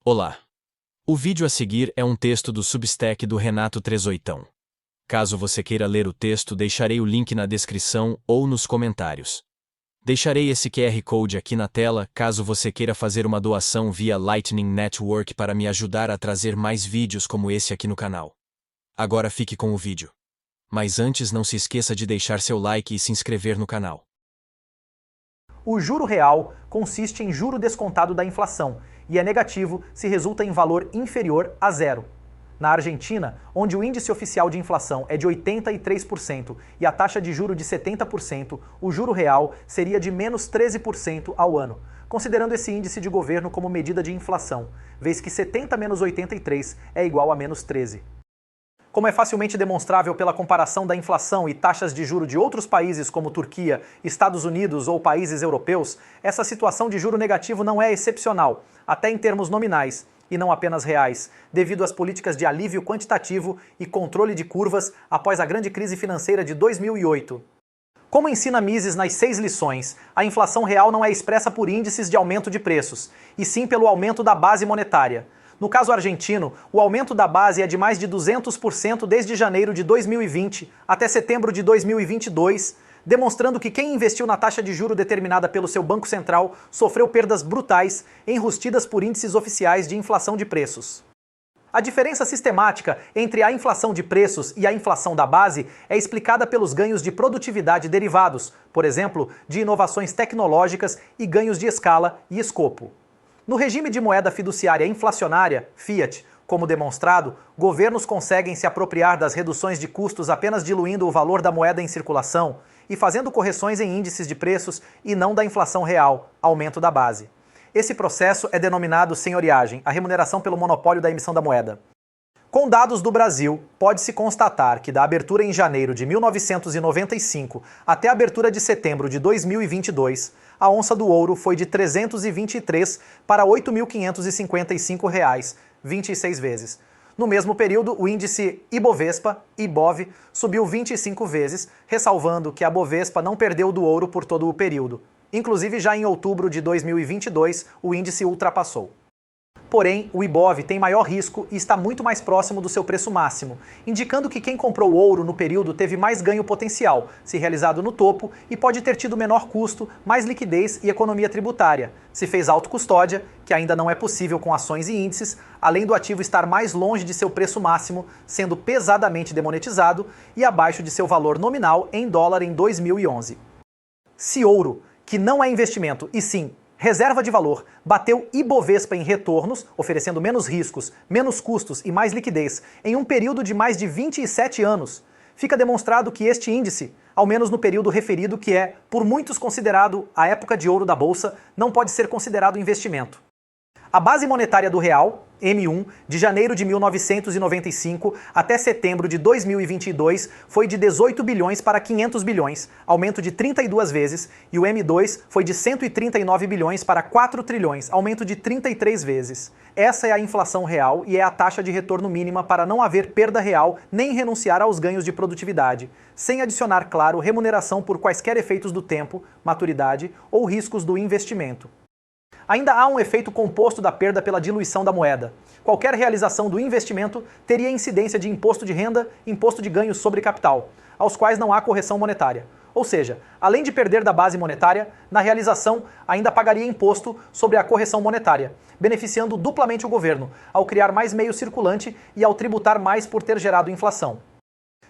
Olá! O vídeo a seguir é um texto do Substack do Renato Trezoitão. Caso você queira ler o texto, deixarei o link na descrição ou nos comentários. Deixarei esse QR Code aqui na tela caso você queira fazer uma doação via Lightning Network para me ajudar a trazer mais vídeos como esse aqui no canal. Agora fique com o vídeo. Mas antes, não se esqueça de deixar seu like e se inscrever no canal. O juro real consiste em juro descontado da inflação e é negativo se resulta em valor inferior a zero. Na Argentina, onde o índice oficial de inflação é de 83% e a taxa de juro de 70%, o juro real seria de menos 13% ao ano, considerando esse índice de governo como medida de inflação, vez que 70 menos 83 é igual a menos 13. Como é facilmente demonstrável pela comparação da inflação e taxas de juro de outros países como Turquia, Estados Unidos ou países europeus, essa situação de juro negativo não é excepcional, até em termos nominais, e não apenas reais, devido às políticas de alívio quantitativo e controle de curvas após a grande crise financeira de 2008. Como ensina Mises nas 6 lições, a inflação real não é expressa por índices de aumento de preços, e sim pelo aumento da base monetária. No caso argentino, o aumento da base é de mais de 200% desde janeiro de 2020 até setembro de 2022, demonstrando que quem investiu na taxa de juro determinada pelo seu Banco Central sofreu perdas brutais, enrustidas por índices oficiais de inflação de preços. A diferença sistemática entre a inflação de preços e a inflação da base é explicada pelos ganhos de produtividade derivados, por exemplo, de inovações tecnológicas e ganhos de escala e escopo. No regime de moeda fiduciária inflacionária, Fiat, como demonstrado, governos conseguem se apropriar das reduções de custos apenas diluindo o valor da moeda em circulação e fazendo correções em índices de preços e não da inflação real, aumento da base. Esse processo é denominado senhoriagem, a remuneração pelo monopólio da emissão da moeda. Com dados do Brasil, pode-se constatar que da abertura em janeiro de 1995 até a abertura de setembro de 2022, a onça do ouro foi de 323 para R$ 8.555, 26 vezes. No mesmo período, o índice Ibovespa, IBOV, subiu 25 vezes, ressalvando que a Bovespa não perdeu do ouro por todo o período. Inclusive, já em outubro de 2022, o índice ultrapassou. Porém, o IBOV tem maior risco e está muito mais próximo do seu preço máximo, indicando que quem comprou ouro no período teve mais ganho potencial, se realizado no topo, e pode ter tido menor custo, mais liquidez e economia tributária, se fez autocustódia, que ainda não é possível com ações e índices, além do ativo estar mais longe de seu preço máximo, sendo pesadamente demonetizado, e abaixo de seu valor nominal em dólar em 2011. Se ouro, que não é investimento e sim reserva de valor, bateu Ibovespa em retornos, oferecendo menos riscos, menos custos e mais liquidez, em um período de mais de 27 anos. Fica demonstrado que este índice, ao menos no período referido, que é, por muitos considerado a época de ouro da Bolsa, não pode ser considerado investimento. A base monetária do real, M1, de janeiro de 1995 até setembro de 2022 foi de 18 bilhões para 500 bilhões, aumento de 32 vezes, e o M2 foi de 139 bilhões para 4 trilhões, aumento de 33 vezes. Essa é a inflação real e é a taxa de retorno mínima para não haver perda real nem renunciar aos ganhos de produtividade, sem adicionar, claro, remuneração por quaisquer efeitos do tempo, maturidade ou riscos do investimento. Ainda há um efeito composto da perda pela diluição da moeda. Qualquer realização do investimento teria incidência de imposto de renda e imposto de ganhos sobre capital, aos quais não há correção monetária. Ou seja, além de perder da base monetária, na realização ainda pagaria imposto sobre a correção monetária, beneficiando duplamente o governo, ao criar mais meio circulante e ao tributar mais por ter gerado inflação.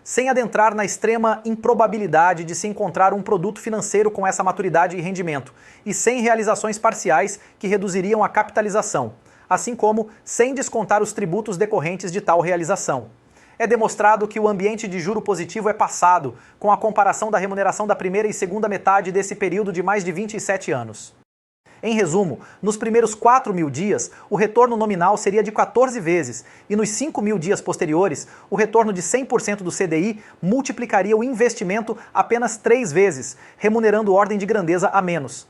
Sem adentrar na extrema improbabilidade de se encontrar um produto financeiro com essa maturidade e rendimento, e sem realizações parciais que reduziriam a capitalização, assim como sem descontar os tributos decorrentes de tal realização. É demonstrado que o ambiente de juro positivo é passado, com a comparação da remuneração da primeira e segunda metade desse período de mais de 27 anos. Em resumo, nos primeiros 4.000 dias, o retorno nominal seria de 14 vezes, e nos 5.000 dias posteriores, o retorno de 100% do CDI multiplicaria o investimento apenas 3 vezes, remunerando ordem de grandeza a menos.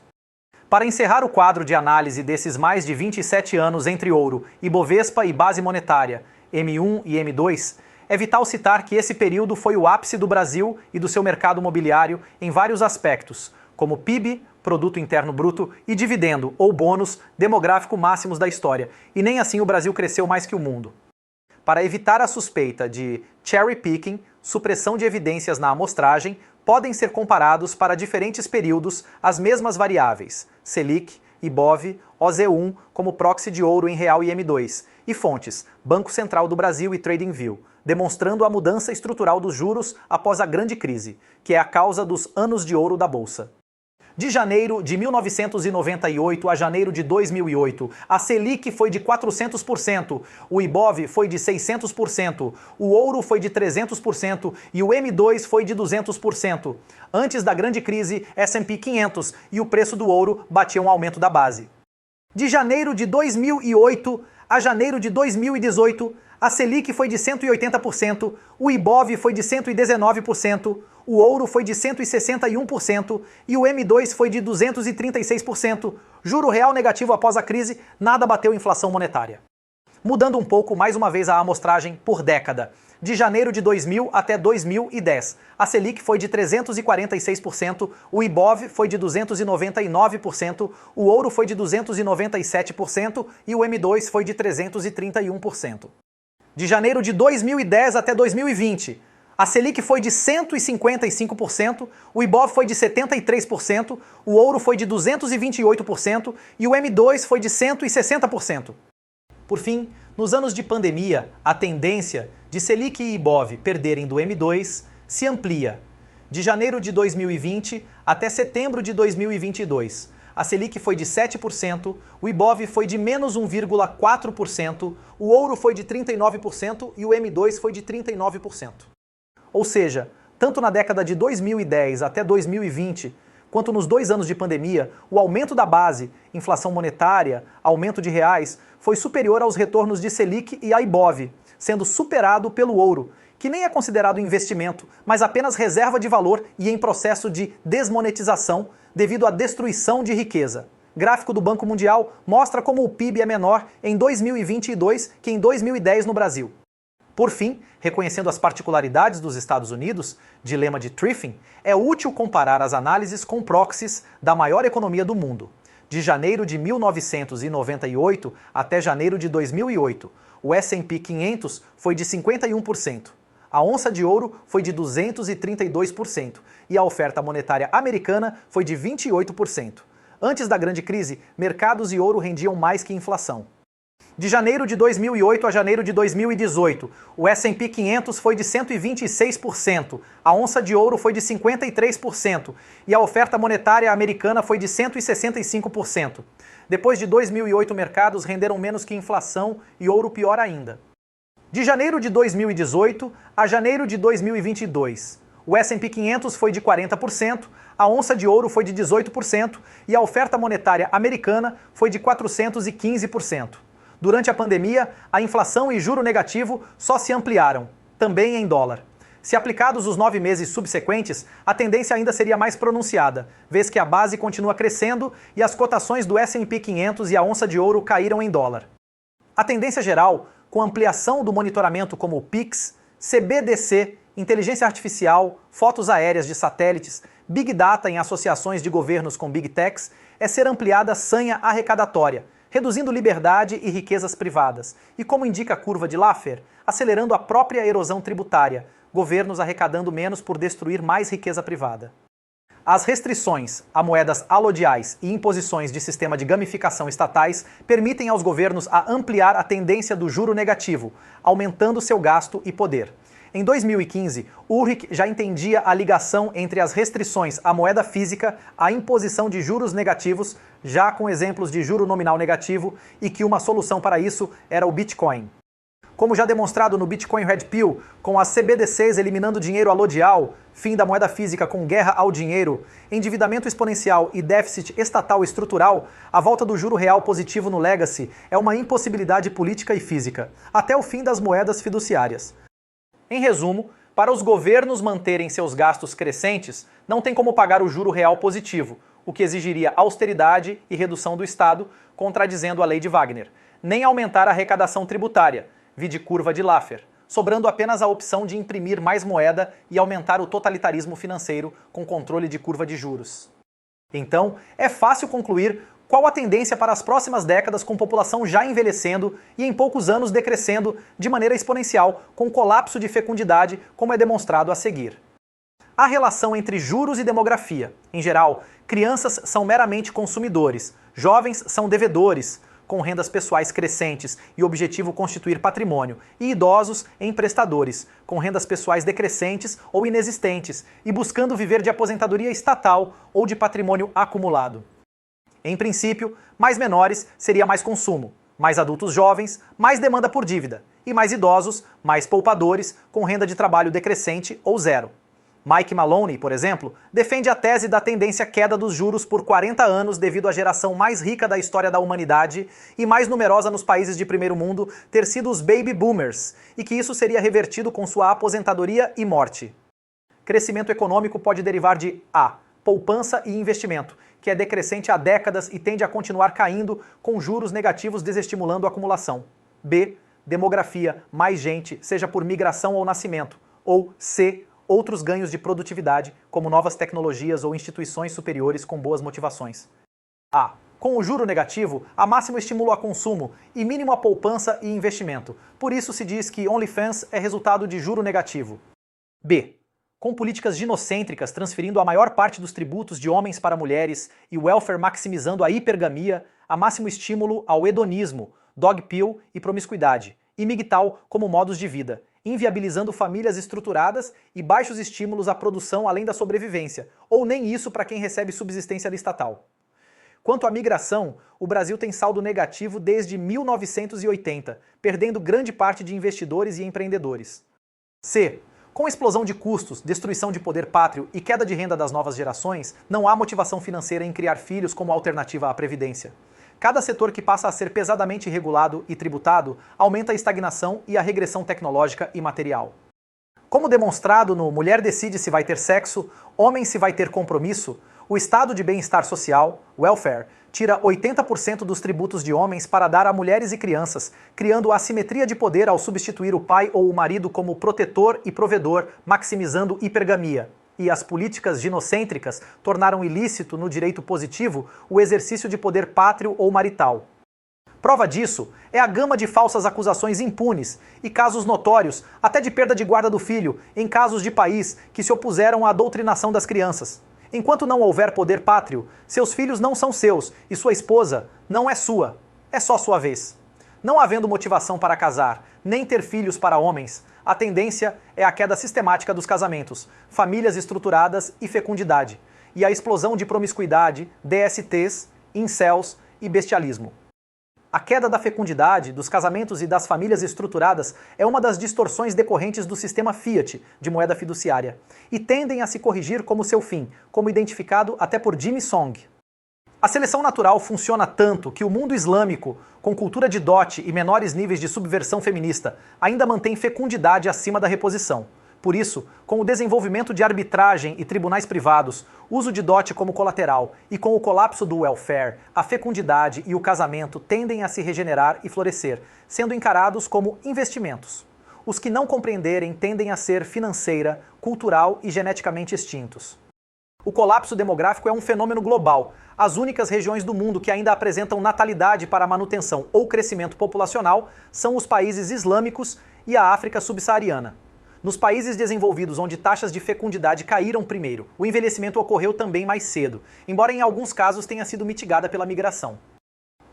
Para encerrar o quadro de análise desses mais de 27 anos entre ouro, Ibovespa e base monetária, M1 e M2, é vital citar que esse período foi o ápice do Brasil e do seu mercado imobiliário em vários aspectos, como PIB, Produto Interno Bruto e dividendo, ou bônus, demográfico máximos da história, e nem assim o Brasil cresceu mais que o mundo. Para evitar a suspeita de cherry picking, supressão de evidências na amostragem, podem ser comparados para diferentes períodos as mesmas variáveis, Selic, Ibov, OZ1 como proxy de ouro em real e M2, e fontes, Banco Central do Brasil e TradingView, demonstrando a mudança estrutural dos juros após a grande crise, que é a causa dos anos de ouro da Bolsa. De janeiro de 1998 a janeiro de 2008, a Selic foi de 400%, o Ibov foi de 600%, o ouro foi de 300% e o M2 foi de 200%. Antes da grande crise, S&P 500 e o preço do ouro batiam um aumento da base. De janeiro de 2008 a janeiro de 2018, a Selic foi de 180%, o Ibov foi de 119%, o ouro foi de 161% e o M2 foi de 236%. Juro real negativo após a crise, nada bateu inflação monetária. Mudando um pouco, mais uma vez, a amostragem por década. De janeiro de 2000 até 2010, a Selic foi de 346%, o Ibov foi de 299%, o ouro foi de 297% e o M2 foi de 331%. De janeiro de 2010 até 2020, a Selic foi de 155%, o Ibov foi de 73%, o ouro foi de 228% e o M2 foi de 160%. Por fim, nos anos de pandemia, a tendência de Selic e Ibov perderem do M2 se amplia. De janeiro de 2020 até setembro de 2022, a Selic foi de 7%, o Ibov foi de menos 1,4%, o ouro foi de 39% e o M2 foi de 39%. Ou seja, tanto na década de 2010 até 2020, quanto nos 2 anos de pandemia, o aumento da base, inflação monetária, aumento de reais, foi superior aos retornos de Selic e a Ibov, sendo superado pelo ouro, que nem é considerado investimento, mas apenas reserva de valor e em processo de desmonetização devido à destruição de riqueza. Gráfico do Banco Mundial mostra como o PIB é menor em 2022 que em 2010 no Brasil. Por fim, reconhecendo as particularidades dos Estados Unidos, dilema de Triffin, é útil comparar as análises com proxies da maior economia do mundo. De janeiro de 1998 até janeiro de 2008, o S&P 500 foi de 51%, a onça de ouro foi de 232% e a oferta monetária americana foi de 28%. Antes da grande crise, mercados e ouro rendiam mais que inflação. De janeiro de 2008 a janeiro de 2018, o S&P 500 foi de 126%, a onça de ouro foi de 53% e a oferta monetária americana foi de 165%. Depois de 2008, mercados renderam menos que inflação e ouro pior ainda. De janeiro de 2018 a janeiro de 2022, o S&P 500 foi de 40%, a onça de ouro foi de 18% e a oferta monetária americana foi de 415%. Durante a pandemia, a inflação e juro negativo só se ampliaram, também em dólar. Se aplicados os 9 meses subsequentes, a tendência ainda seria mais pronunciada, vez que a base continua crescendo e as cotações do S&P 500 e a onça de ouro caíram em dólar. A tendência geral, com ampliação do monitoramento como o PIX, CBDC, inteligência artificial, fotos aéreas de satélites, Big Data em associações de governos com Big Techs, é ser ampliada a sanha arrecadatória, reduzindo liberdade e riquezas privadas, e como indica a curva de Laffer, acelerando a própria erosão tributária, governos arrecadando menos por destruir mais riqueza privada. As restrições a moedas alodiais e imposições de sistema de gamificação estatais permitem aos governos a ampliar a tendência do juro negativo, aumentando seu gasto e poder. Em 2015, Ulrich já entendia a ligação entre as restrições à moeda física, a imposição de juros negativos, já com exemplos de juro nominal negativo, e que uma solução para isso era o Bitcoin. Como já demonstrado no Bitcoin Red Pill, com as CBDCs eliminando dinheiro alodial, fim da moeda física com guerra ao dinheiro, endividamento exponencial e déficit estatal estrutural, a volta do juro real positivo no Legacy é uma impossibilidade política e física, até o fim das moedas fiduciárias. Em resumo, para os governos manterem seus gastos crescentes, não tem como pagar o juro real positivo, o que exigiria austeridade e redução do Estado, contradizendo a lei de Wagner, nem aumentar a arrecadação tributária, vide curva de Laffer, sobrando apenas a opção de imprimir mais moeda e aumentar o totalitarismo financeiro com controle de curva de juros. Então, é fácil concluir qual a tendência para as próximas décadas com população já envelhecendo e em poucos anos decrescendo de maneira exponencial, com colapso de fecundidade, como é demonstrado a seguir. A relação entre juros e demografia. Em geral, crianças são meramente consumidores, jovens são devedores, com rendas pessoais crescentes e objetivo constituir patrimônio, e idosos emprestadores, com rendas pessoais decrescentes ou inexistentes e buscando viver de aposentadoria estatal ou de patrimônio acumulado. Em princípio, mais menores seria mais consumo, mais adultos jovens, mais demanda por dívida, e mais idosos, mais poupadores, com renda de trabalho decrescente ou zero. Mike Maloney, por exemplo, defende a tese da tendência queda dos juros por 40 anos devido à geração mais rica da história da humanidade e mais numerosa nos países de primeiro mundo ter sido os baby boomers, e que isso seria revertido com sua aposentadoria e morte. Crescimento econômico pode derivar de A. Poupança e investimento, que é decrescente há décadas e tende a continuar caindo com juros negativos desestimulando a acumulação. B. Demografia, mais gente, seja por migração ou nascimento. Ou C. Outros ganhos de produtividade, como novas tecnologias ou instituições superiores com boas motivações. A. Com o juro negativo, há máximo estímulo a consumo e mínimo a poupança e investimento. Por isso se diz que OnlyFans é resultado de juro negativo. B. Com políticas ginocêntricas transferindo a maior parte dos tributos de homens para mulheres e welfare maximizando a hipergamia, há máximo estímulo ao hedonismo, dog pill e promiscuidade, e MGTOW como modos de vida, inviabilizando famílias estruturadas e baixos estímulos à produção além da sobrevivência, ou nem isso para quem recebe subsistência estatal. Quanto à migração, o Brasil tem saldo negativo desde 1980, perdendo grande parte de investidores e empreendedores. C. Com explosão de custos, destruição de poder pátrio e queda de renda das novas gerações, não há motivação financeira em criar filhos como alternativa à previdência. Cada setor que passa a ser pesadamente regulado e tributado aumenta a estagnação e a regressão tecnológica e material. Como demonstrado no Mulher Decide Se Vai Ter Sexo, Homem Se Vai Ter Compromisso, o estado de bem-estar social, welfare, tira 80% dos tributos de homens para dar a mulheres e crianças, criando assimetria de poder ao substituir o pai ou o marido como protetor e provedor, maximizando hipergamia. E as políticas ginocêntricas tornaram ilícito no direito positivo o exercício de poder pátrio ou marital. Prova disso é a gama de falsas acusações impunes e casos notórios, até de perda de guarda do filho, em casos de país que se opuseram à doutrinação das crianças. Enquanto não houver poder pátrio, seus filhos não são seus e sua esposa não é sua. É só sua vez. Não havendo motivação para casar, nem ter filhos para homens, a tendência é a queda sistemática dos casamentos, famílias estruturadas e fecundidade, e a explosão de promiscuidade, DSTs, incels e bestialismo. A queda da fecundidade, dos casamentos e das famílias estruturadas é uma das distorções decorrentes do sistema Fiat, de moeda fiduciária, e tendem a se corrigir como seu fim, como identificado até por Jimmy Song. A seleção natural funciona tanto que o mundo islâmico, com cultura de dote e menores níveis de subversão feminista, ainda mantém fecundidade acima da reposição. Por isso, com o desenvolvimento de arbitragem e tribunais privados, uso de dote como colateral e com o colapso do welfare, a fecundidade e o casamento tendem a se regenerar e florescer, sendo encarados como investimentos. Os que não compreenderem tendem a ser financeira, cultural e geneticamente extintos. O colapso demográfico é um fenômeno global. As únicas regiões do mundo que ainda apresentam natalidade para manutenção ou crescimento populacional são os países islâmicos e a África subsaariana. Nos países desenvolvidos onde taxas de fecundidade caíram primeiro, o envelhecimento ocorreu também mais cedo, embora em alguns casos tenha sido mitigada pela migração.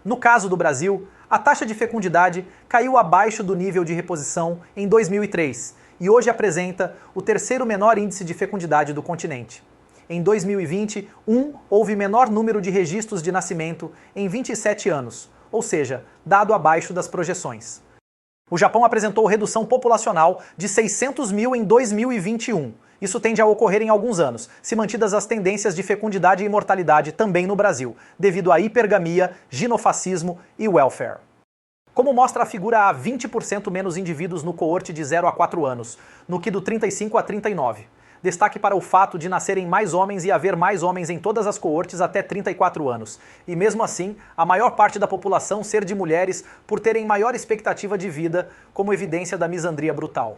No caso do Brasil, a taxa de fecundidade caiu abaixo do nível de reposição em 2003 e hoje apresenta o terceiro menor índice de fecundidade do continente. Em 2021, houve menor número de registros de nascimento em 27 anos, ou seja, dado abaixo das projeções. O Japão apresentou redução populacional de 600 mil em 2021. Isso tende a ocorrer em alguns anos, se mantidas as tendências de fecundidade e mortalidade também no Brasil, devido à hipergamia, ginofascismo e welfare. Como mostra a figura, há 20% menos indivíduos no coorte de 0 a 4 anos, no que do 35 a 39. Destaque para o fato de nascerem mais homens e haver mais homens em todas as coortes até 34 anos. E mesmo assim, a maior parte da população ser de mulheres por terem maior expectativa de vida, como evidência da misandria brutal.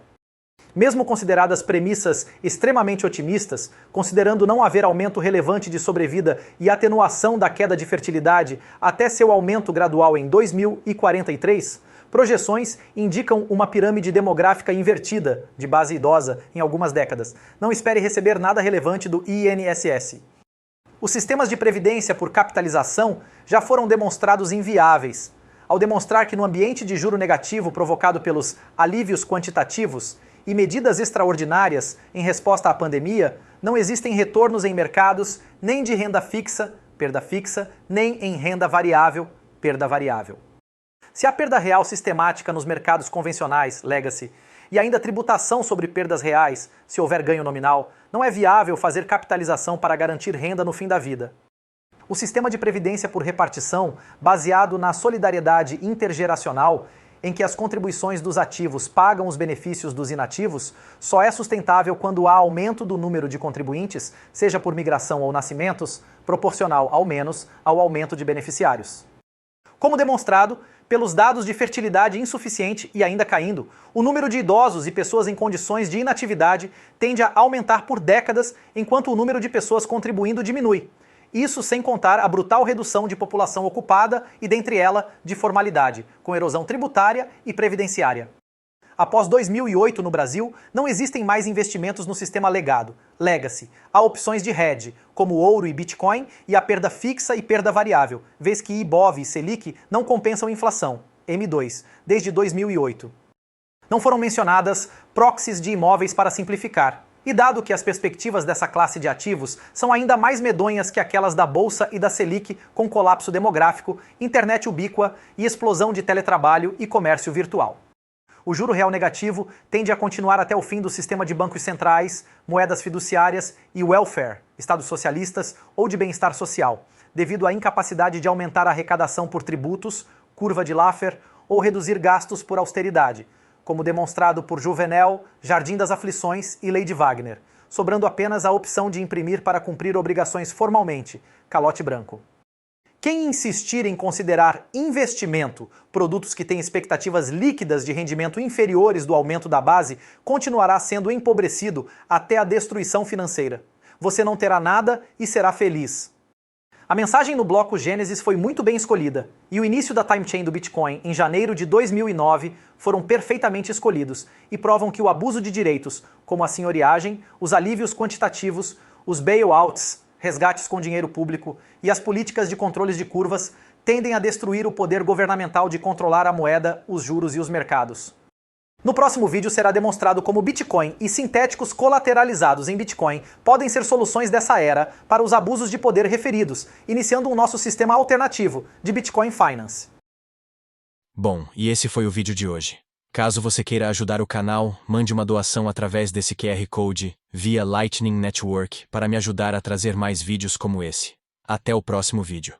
Mesmo consideradas premissas extremamente otimistas, considerando não haver aumento relevante de sobrevida e atenuação da queda de fertilidade até seu aumento gradual em 2043, projeções indicam uma pirâmide demográfica invertida, de base idosa, em algumas décadas. Não espere receber nada relevante do INSS. Os sistemas de previdência por capitalização já foram demonstrados inviáveis, ao demonstrar que no ambiente de juro negativo provocado pelos alívios quantitativos e medidas extraordinárias em resposta à pandemia, não existem retornos em mercados nem de renda fixa, perda fixa, nem em renda variável, perda variável. Se há perda real sistemática nos mercados convencionais, legacy, e ainda tributação sobre perdas reais, se houver ganho nominal, não é viável fazer capitalização para garantir renda no fim da vida. O sistema de previdência por repartição, baseado na solidariedade intergeracional, em que as contribuições dos ativos pagam os benefícios dos inativos, só é sustentável quando há aumento do número de contribuintes, seja por migração ou nascimentos, proporcional ao menos ao aumento de beneficiários. Como demonstrado, pelos dados de fertilidade insuficiente e ainda caindo, o número de idosos e pessoas em condições de inatividade tende a aumentar por décadas, enquanto o número de pessoas contribuindo diminui. Isso sem contar a brutal redução de população ocupada e, dentre ela, de formalidade, com erosão tributária e previdenciária. Após 2008 no Brasil, não existem mais investimentos no sistema legado, legacy. Há opções de hedge, como ouro e Bitcoin, e a perda fixa e perda variável, vez que IBOV e Selic não compensam inflação, M2, desde 2008. Não foram mencionadas proxies de imóveis para simplificar. E dado que as perspectivas dessa classe de ativos são ainda mais medonhas que aquelas da Bolsa e da Selic com colapso demográfico, internet ubíqua e explosão de teletrabalho e comércio virtual. O juro real negativo tende a continuar até o fim do sistema de bancos centrais, moedas fiduciárias e welfare, estados socialistas ou de bem-estar social, devido à incapacidade de aumentar a arrecadação por tributos, curva de Laffer ou reduzir gastos por austeridade, como demonstrado por Juvenel, Jardim das Aflições e Lei de Wagner, sobrando apenas a opção de imprimir para cumprir obrigações formalmente, calote branco. Quem insistir em considerar investimento produtos que têm expectativas líquidas de rendimento inferiores do aumento da base, continuará sendo empobrecido até a destruição financeira. Você não terá nada e será feliz. A mensagem no bloco Gênesis foi muito bem escolhida, e o início da time chain do Bitcoin em janeiro de 2009 foram perfeitamente escolhidos e provam que o abuso de direitos, como a senhoriagem, os alívios quantitativos, os bailouts, resgates com dinheiro público e as políticas de controles de curvas tendem a destruir o poder governamental de controlar a moeda, os juros e os mercados. No próximo vídeo será demonstrado como Bitcoin e sintéticos colateralizados em Bitcoin podem ser soluções dessa era para os abusos de poder referidos, iniciando um nosso sistema alternativo de Bitcoin Finance. Bom, e esse foi o vídeo de hoje. Caso você queira ajudar o canal, mande uma doação através desse QR Code, via Lightning Network, para me ajudar a trazer mais vídeos como esse. Até o próximo vídeo.